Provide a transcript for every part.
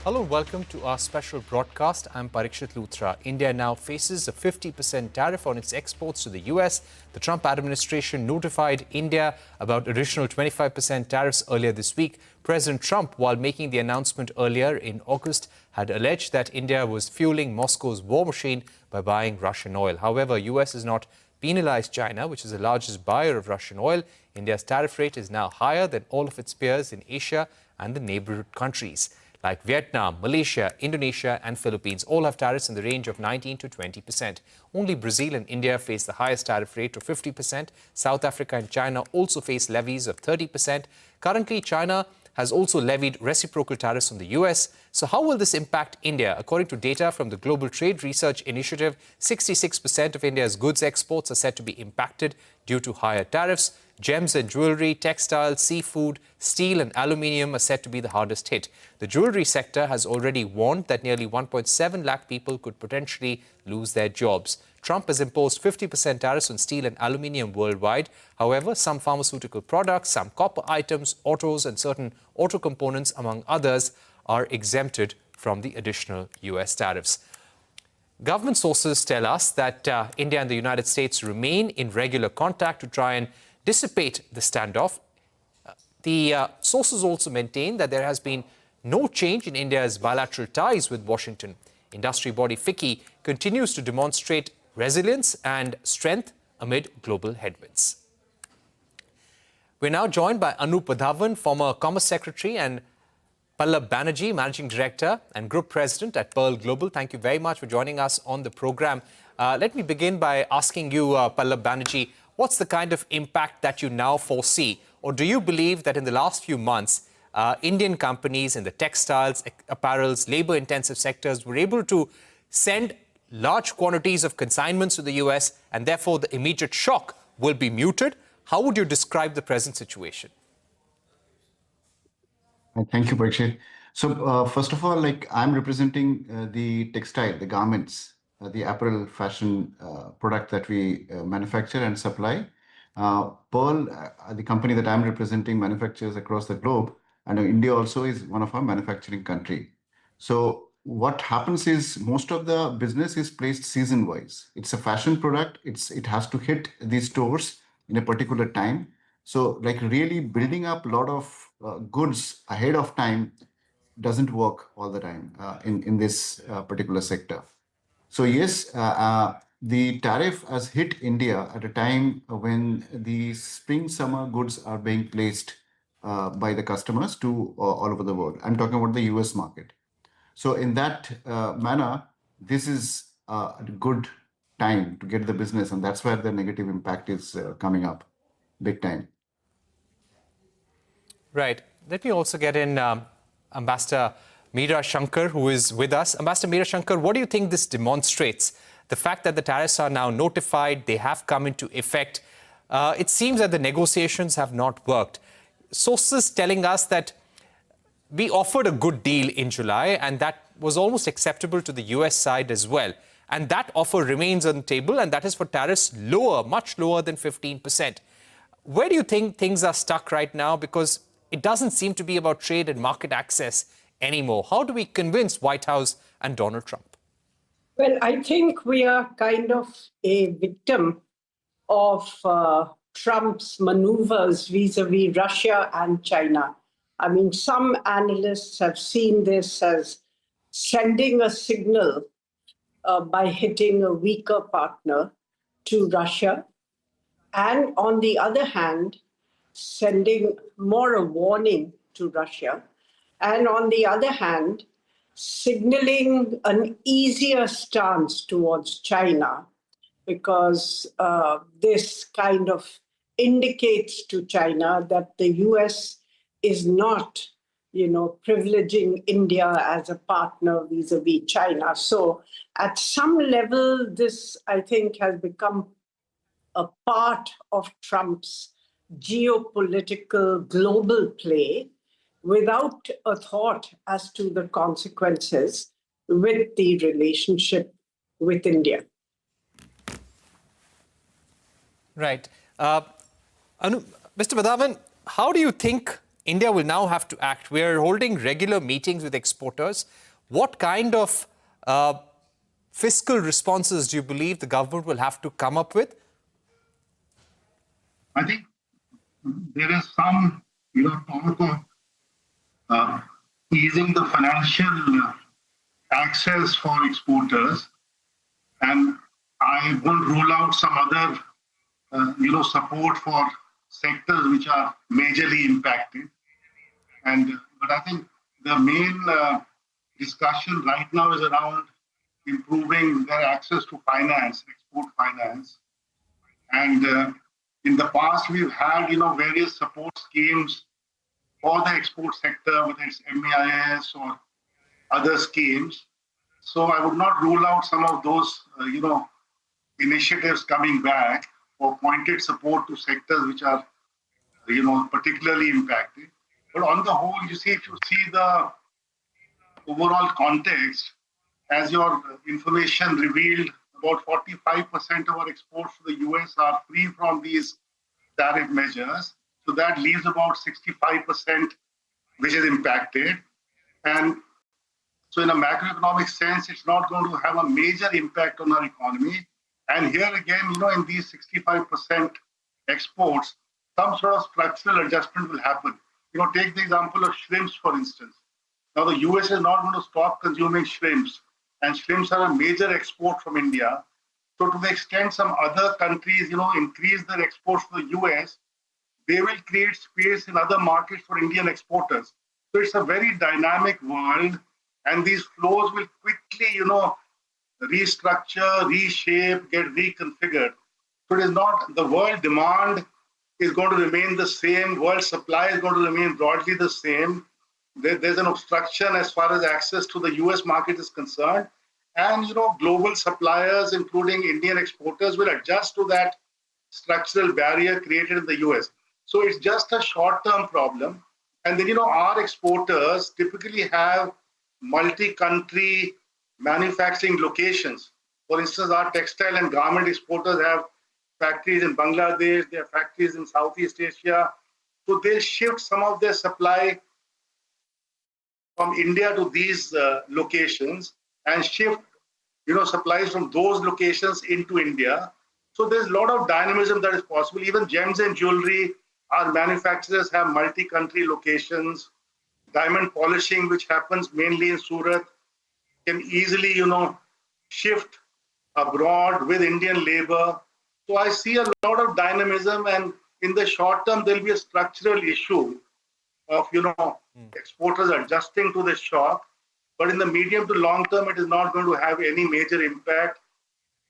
Hello and welcome to our special broadcast. I'm Parikshit Luthra. India now faces a 50% tariff on its exports to the US. The Trump administration notified India about additional 25% tariffs earlier this week. President Trump, while making the announcement earlier in August, had alleged that India was fueling Moscow's war machine by buying Russian oil. However, US has not penalized China, which is the largest buyer of Russian oil. India's tariff rate is now higher than all of its peers in Asia and the neighborhood countries like Vietnam, Malaysia, Indonesia and Philippines all have tariffs in the range of 19 to 20%. Only Brazil and India face the highest tariff rate of 50%. South Africa and China also face levies of 30%. Currently, China has also levied reciprocal tariffs on the US. So how will this impact India? According to data from the Global Trade Research Initiative, 66% of India's goods exports are said to be impacted due to higher tariffs. Gems and jewellery, textiles, seafood, steel and aluminium are said to be the hardest hit. The jewellery sector has already warned that nearly 1.7 lakh people could potentially lose their jobs. Trump has imposed 50% tariffs on steel and aluminium worldwide. However, some pharmaceutical products, some copper items, autos and certain auto components, among others, are exempted from the additional US tariffs. Government sources tell us that India and the United States remain in regular contact to try and dissipate the standoff. The sources also maintain that there has been no change in India's bilateral ties with Washington. Industry body FICCI continues to demonstrate resilience and strength amid global headwinds. We're now joined by Anup Wadhawan, former Commerce Secretary, and Pallab Banerjee, Managing Director and Group President at Pearl Global. Thank you very much for joining us on the program. Let me begin by asking you, Pallab Banerjee, what's the kind of impact that you now foresee? Or do you believe that in the last few months, Indian companies in the textiles, apparels, labor-intensive sectors were able to send large quantities of consignments to the US and therefore the immediate shock will be muted? How would you describe the present situation? Thank you, Parikshit. So first of all, I'm representing the textile, the garments, the apparel fashion product that we manufacture and supply. Pearl, the company that I'm representing, manufactures across the globe, and India also is one of our manufacturing country. So what happens is most of the business is placed season-wise. It's a fashion product. It has to hit these stores in a particular time. So really building up a lot of goods ahead of time doesn't work all the time in this particular sector. So yes, the tariff has hit India at a time when the spring-summer goods are being placed by the customers to all over the world. I'm talking about the US market. So in that manner, this is a good time to get the business, and that's where the negative impact is coming up big time. Right. Let me also get in Ambassador Meera Shankar, who is with us. Ambassador Meera Shankar, what do you think this demonstrates? The fact that the tariffs are now notified, they have come into effect. It seems that the negotiations have not worked. Sources telling us that we offered a good deal in July, and that was almost acceptable to the US side as well. And that offer remains on the table, and that is for tariffs lower, much lower than 15%. Where do you think things are stuck right now? Because it doesn't seem to be about trade and market access anymore. How do we convince White House and Donald Trump? Well, I think we are kind of a victim of Trump's maneuvers vis-a-vis Russia and China. I mean, some analysts have seen this as sending a signal by hitting a weaker partner to Russia, and on the other hand, sending more a warning to Russia, and on the other hand, signaling an easier stance towards China, because this kind of indicates to China that the US is not, privileging India as a partner vis-a-vis China. So at some level, this, I think, has become a part of Trump's geopolitical global play without a thought as to the consequences with the relationship with India. Right. Mr. Wadhawan, how do you think India will now have to act. We're holding regular meetings with exporters. What kind of fiscal responses do you believe the government will have to come up with? I think there is some, talk of easing the financial access for exporters, and I won't rule out some other, support for sectors which are majorly impacted. But I think the main discussion right now is around improving their access to finance, export finance. And in the past, we've had, various support schemes for the export sector, whether it's MEIS or other schemes. So I would not rule out some of those, initiatives coming back for pointed support to sectors which are, particularly impacted. But on the whole, if you see the overall context, as your information revealed, about 45% of our exports to the US are free from these tariff measures. So that leaves about 65%, which is impacted. And so in a macroeconomic sense, it's not going to have a major impact on our economy. And here again, in these 65% exports, some sort of structural adjustment will happen. Take the example of shrimps, for instance. Now, the US is not going to stop consuming shrimps, and shrimps are a major export from India. So to the extent some other countries, increase their exports to the US, they will create space in other markets for Indian exporters. So it's a very dynamic world, and these flows will quickly, restructure, reshape, get reconfigured. So it is not the world demand is going to remain the same, world supply is going to remain broadly the same. There's an obstruction as far as access to the US market is concerned. And, global suppliers, including Indian exporters, will adjust to that structural barrier created in the US. So it's just a short-term problem. And then, our exporters typically have multi-country manufacturing locations. For instance, our textile and garment exporters have factories in Bangladesh, they have factories in Southeast Asia. So they'll shift some of their supply from India to these locations and shift, supplies from those locations into India. So there's a lot of dynamism that is possible. Even gems and jewelry, our manufacturers have multi-country locations. Diamond polishing, which happens mainly in Surat, can easily, shift abroad with Indian labor. So I see a lot of dynamism, and in the short term, there'll be a structural issue of, exporters adjusting to the shock. But in the medium to long term, it is not going to have any major impact.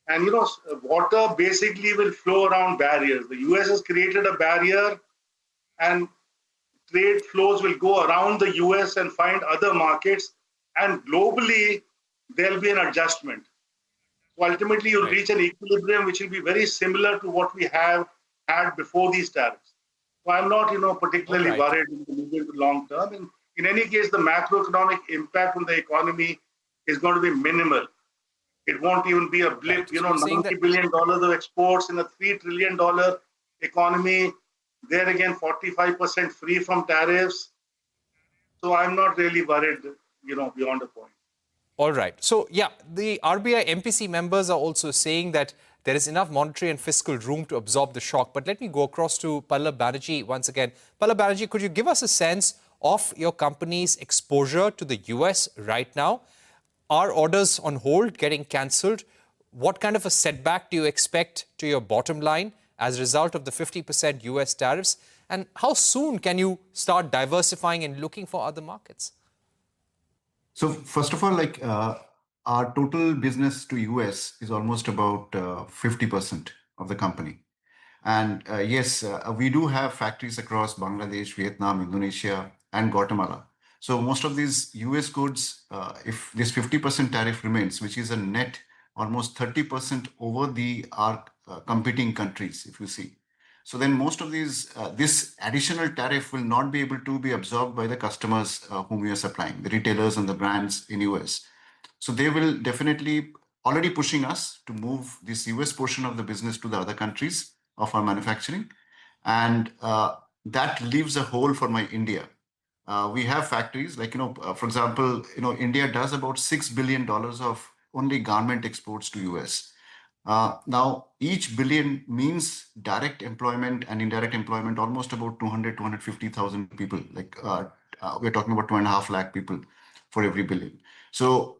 And, water basically will flow around barriers. The US has created a barrier, and trade flows will go around the US and find other markets. And globally, there'll be an adjustment. So ultimately, you'll reach an equilibrium which will be very similar to what we have had before these tariffs. So I'm not, particularly worried in the medium to long term. And in any case, the macroeconomic impact on the economy is going to be minimal. It won't even be a blip. $90 billion of exports in a $3 trillion economy. There again, 45% free from tariffs. So I'm not really worried, beyond a point. All right. So, the RBI MPC members are also saying that there is enough monetary and fiscal room to absorb the shock. But let me go across to Pallab Banerjee once again. Pallab Banerjee, could you give us a sense of your company's exposure to the US right now? Are orders on hold getting cancelled? What kind of a setback do you expect to your bottom line as a result of the 50% US tariffs? And how soon can you start diversifying and looking for other markets? So first of all, our total business to US is almost about 50% of the company. And yes, we do have factories across Bangladesh, Vietnam, Indonesia, and Guatemala. So most of these US goods, if this 50% tariff remains, which is a net almost 30% over our competing countries, if you see. So then most of these, this additional tariff will not be able to be absorbed by the customers whom we are supplying, the retailers and the brands in US. So they will definitely already pushing us to move this US portion of the business to the other countries of our manufacturing. And that leaves a hole for my India. We have factories like, for example, India does about $6 billion of only garment exports to US. Now, each billion means direct employment and indirect employment, almost about 250,000 people. Like we're talking about 2.5 lakh people for every billion. So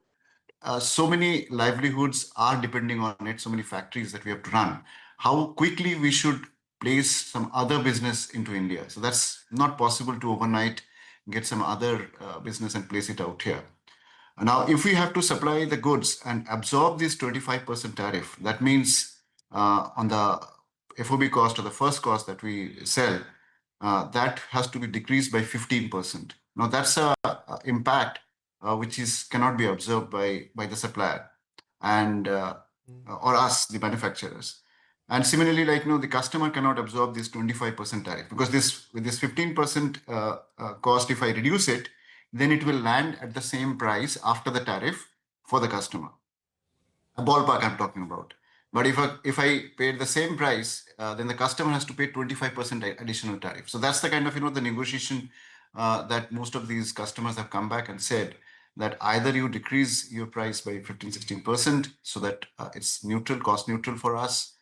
so many livelihoods are depending on it, so many factories that we have to run. How quickly we should place some other business into India. So that's not possible to overnight get some other business and place it out here. Now, if we have to supply the goods and absorb this 25% tariff, that means on the FOB cost or the first cost that we sell, that has to be decreased by 15%. Now, that's a impact which is cannot be observed by the supplier and or us, the manufacturers. And similarly, like the customer cannot absorb this 25% tariff because with this 15% cost, if I reduce it, then it will land at the same price after the tariff for the customer. A ballpark I'm talking about. But if I paid the same price, then the customer has to pay 25% additional tariff. So that's the kind of the negotiation that most of these customers have come back and said that either you decrease your price by 15-16% so that it's neutral, cost neutral for us.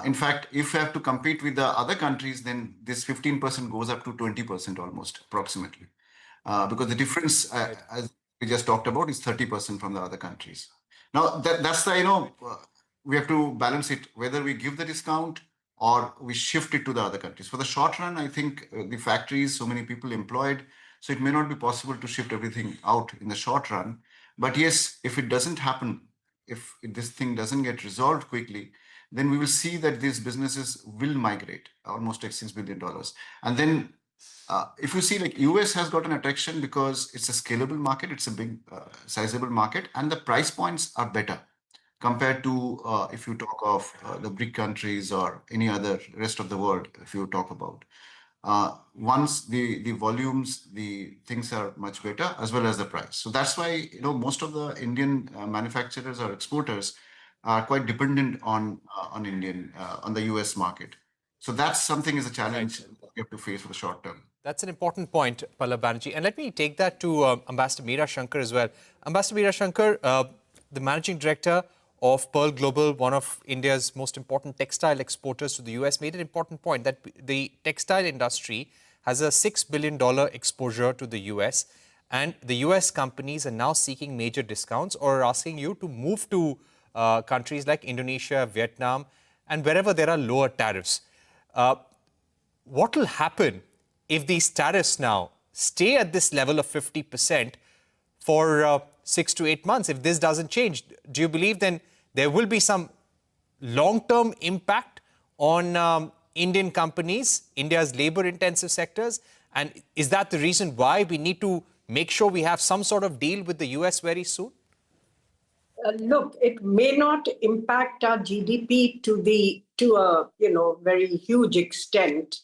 In fact, if we have to compete with the other countries, then this 15% goes up to 20% almost approximately. Because the difference, as we just talked about, is 30% from the other countries. Now, that's the, we have to balance it, whether we give the discount or we shift it to the other countries. For the short run, I think the factories, so many people employed, so it may not be possible to shift everything out in the short run. But yes, if it doesn't happen, if this thing doesn't get resolved quickly, then we will see that these businesses will migrate almost like $6 billion. And then if you see, like US has got an attraction because it's a scalable market, it's a big, sizable market, and the price points are better compared to if you talk of the BRIC countries or any other rest of the world, if you talk about. Once the volumes, the things are much better as well as the price. So that's why, most of the Indian manufacturers or exporters are quite dependent on the US market. So that's something is a challenge that we have to face for the short term. That's an important point, Pallab Banerjee. And let me take that to Ambassador Meera Shankar as well. Ambassador Meera Shankar, the Managing Director of Pearl Global, one of India's most important textile exporters to the US, made an important point that the textile industry has a $6 billion exposure to the US. And the US companies are now seeking major discounts or are asking you to move to countries like Indonesia, Vietnam, and wherever there are lower tariffs. What will happen if these tariffs now stay at this level of 50% for 6 to 8 months? If this doesn't change, do you believe then there will be some long-term impact on Indian companies, India's labor-intensive sectors? And is that the reason why we need to make sure we have some sort of deal with the US very soon? Look, it may not impact our GDP to a very huge extent.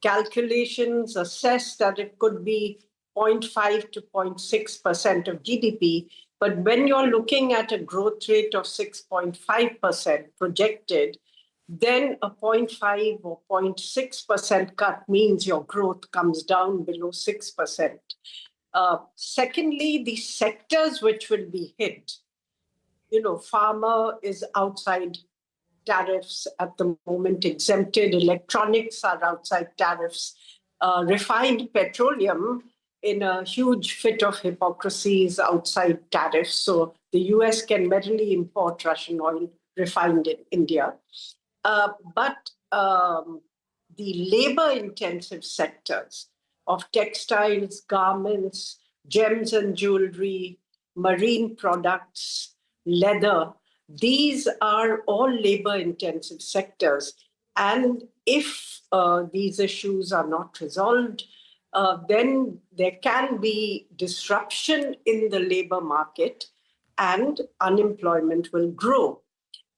Calculations assess that it could be 0.5 to 0.6% of GDP. But when you're looking at a growth rate of 6.5% projected, then a 0.5 or 0.6% cut means your growth comes down below 6%. Secondly, the sectors which will be hit, pharma is outside tariffs at the moment, exempted. Electronics are outside tariffs. Refined petroleum, in a huge fit of hypocrisy, is outside tariffs. So the US can readily import Russian oil refined in India. But the labor-intensive sectors of textiles, garments, gems and jewelry, marine products, leather, these are all labor-intensive sectors. And if these issues are not resolved, then there can be disruption in the labor market and unemployment will grow.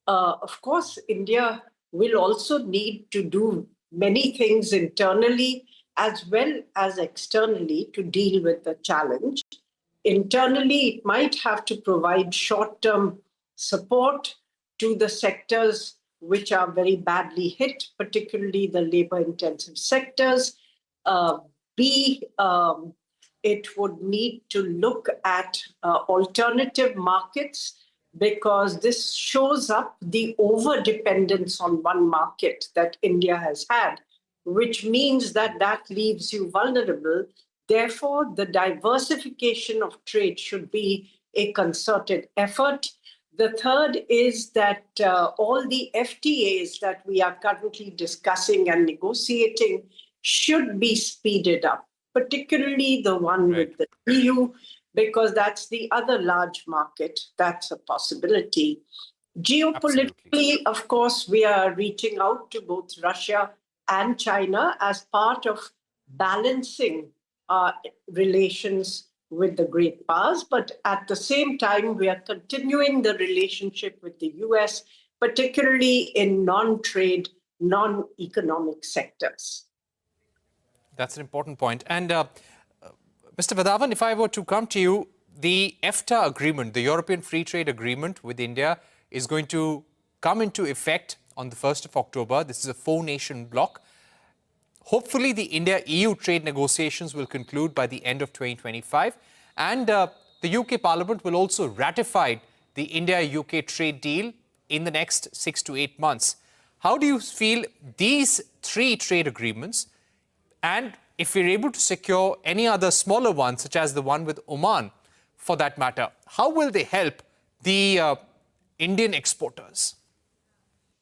Of course, India will also need to do many things internally as well as externally to deal with the challenge. Internally, it might have to provide short-term support to the sectors which are very badly hit, particularly the labor-intensive sectors. B, it would need to look at alternative markets, because this shows up the over-dependence on one market that India has had, which means that that leaves you vulnerable. Therefore, the diversification of trade should be a concerted effort. The third is that all the FTAs that we are currently discussing and negotiating should be speeded up, particularly the one with the EU, because that's the other large market. That's a possibility. Geopolitically, Absolutely. of course, we are reaching out to both Russia and China as part of balancing our relations with the great powers. But at the same time, we are continuing the relationship with the US, particularly in non-trade, non-economic sectors. That's an important point. And Mr. Vadhavan, if I were to come to you, the FTA agreement, the European Free Trade Agreement with India, is going to come into effect on the 1st of October. This is a 4-nation bloc. Hopefully, the India-EU trade negotiations will conclude by the end of 2025. And the UK Parliament will also ratify the India-UK trade deal in the next 6 to 8 months. How do you feel these 3 trade agreements, and if we're able to secure any other smaller ones, such as the one with Oman, for that matter, how will they help the Indian exporters?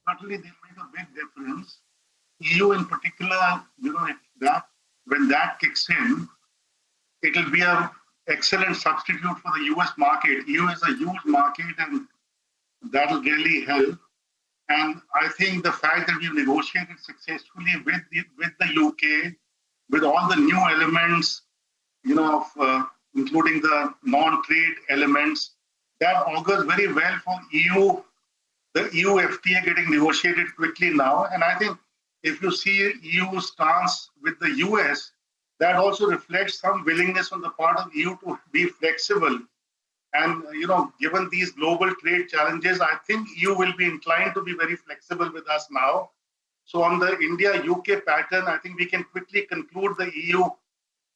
Certainly, they make a big difference. EU in particular, when that kicks in, it will be an excellent substitute for the US market. EU is a huge market, and that will really help. And I think the fact that we've negotiated successfully with the UK, with all the new elements, including the non-trade elements, that augurs very well for EU, the EU FTA getting negotiated quickly now. And I think if you see EU's stance with the US, that also reflects some willingness on the part of EU to be flexible. And, given these global trade challenges, I think EU will be inclined to be very flexible with us now. So on the India-UK pattern, I think we can quickly conclude the EU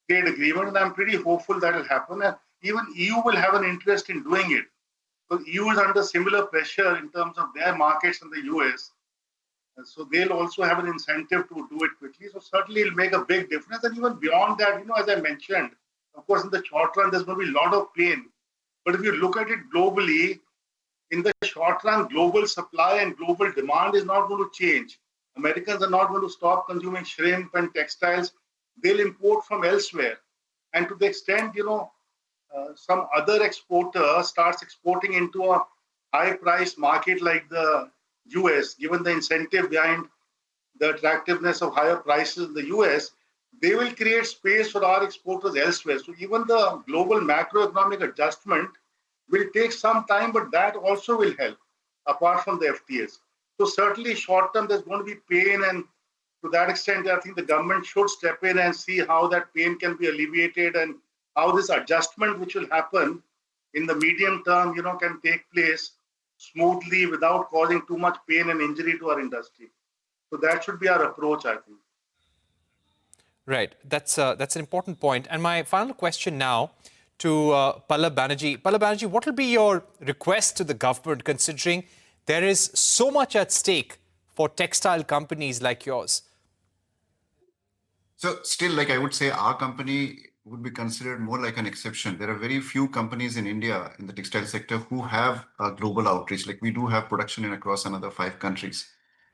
trade agreement, and I'm pretty hopeful that will happen. And even EU will have an interest in doing it. So EU is under similar pressure in terms of their markets in the US. And so they'll also have an incentive to do it quickly. So certainly it'll make a big difference. And even beyond that, as I mentioned, of course, in the short run, there's going to be a lot of pain. But if you look at it globally, in the short run, global supply and global demand is not going to change. Americans are not going to stop consuming shrimp and textiles. They'll import from elsewhere. And to the extent, some other exporter starts exporting into a high-priced market like the US, given the incentive behind the attractiveness of higher prices in the US, they will create space for our exporters elsewhere. So even the global macroeconomic adjustment will take some time, but that also will help, apart from the FTAs. So certainly short term, there's going to be pain, and to that extent, I think the government should step in and see how that pain can be alleviated, and how this adjustment which will happen in the medium term, can take place smoothly without causing too much pain and injury to our industry. So that should be our approach, I think. Right. That's an important point. And my final question now to Pallab Banerjee. Pallab Banerjee, what will be your request to the government, considering there is so much at stake for textile companies like yours? So still, I would say our company would be considered more like an exception. There are very few companies in India in the textile sector who have a global outreach. We do have production in across another 5 countries.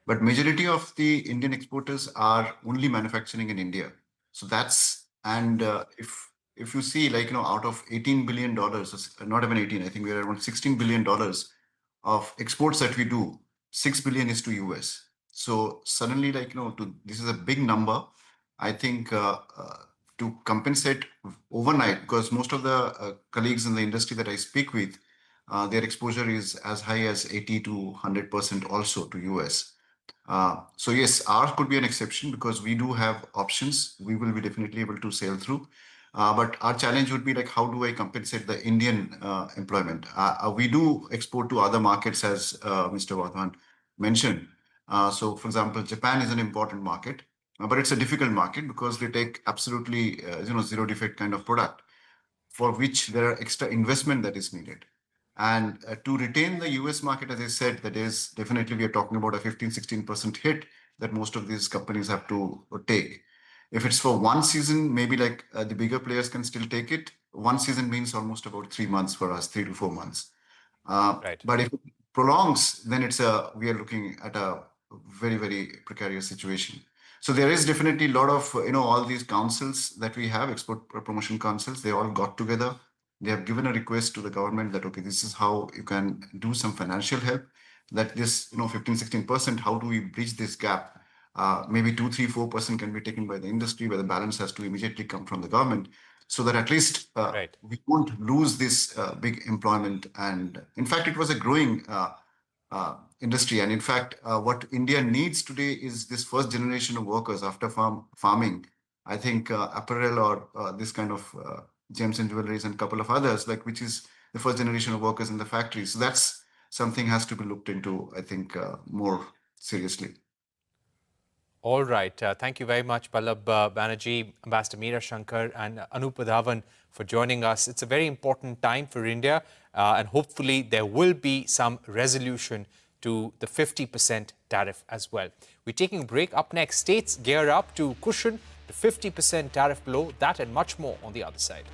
But majority of the Indian exporters are only manufacturing in India. So that's, and if you see, out of $18 billion, not even 18, I think we are around $16 billion of exports that we do, 6 billion is to US. So suddenly, this is a big number. I think to compensate overnight, because most of the colleagues in the industry that I speak with, their exposure is as high as 80 to 100% also to US. So yes, ours could be an exception because we do have options. We will be definitely able to sail through. But our challenge would be how do I compensate the Indian employment? We do export to other markets, as Mr. Vadhavan mentioned. So for example, Japan is an important market. but it's a difficult market because they take absolutely zero defect kind of product for which there are extra investment that is needed. And to retain the US market, as I said, that is definitely we are talking about a 15-16% hit that most of these companies have to take. If it's for one season, maybe like the bigger players can still take it. One season means almost about 3 months for us, 3 to 4 months. Right. But if it prolongs, then we are looking at a very, very precarious situation. So there is definitely a lot of, all these councils that we have, export promotion councils, they all got together. They have given a request to the government that, okay, this is how you can do some financial help, that this, 15-16%, how do we bridge this gap? Maybe 2-3-4% can be taken by the industry, where the balance has to immediately come from the government, so that at least Right. we won't lose this big employment. And in fact, it was a growing industry. And in fact, what India needs today is this first generation of workers after farming. I think apparel or this kind of gems and jewelries and a couple of others, like which is the first generation of workers in the factories. So that's something has to be looked into, I think, more seriously. All right. Thank you very much, Pallab Banerjee, Ambassador Meera Shankar, and Anup Dhawan for joining us. It's a very important time for India, and hopefully there will be some resolution to the 50% tariff as well. We're taking a break. Up next, states gear up to cushion the 50% tariff blow. That and much more on the other side.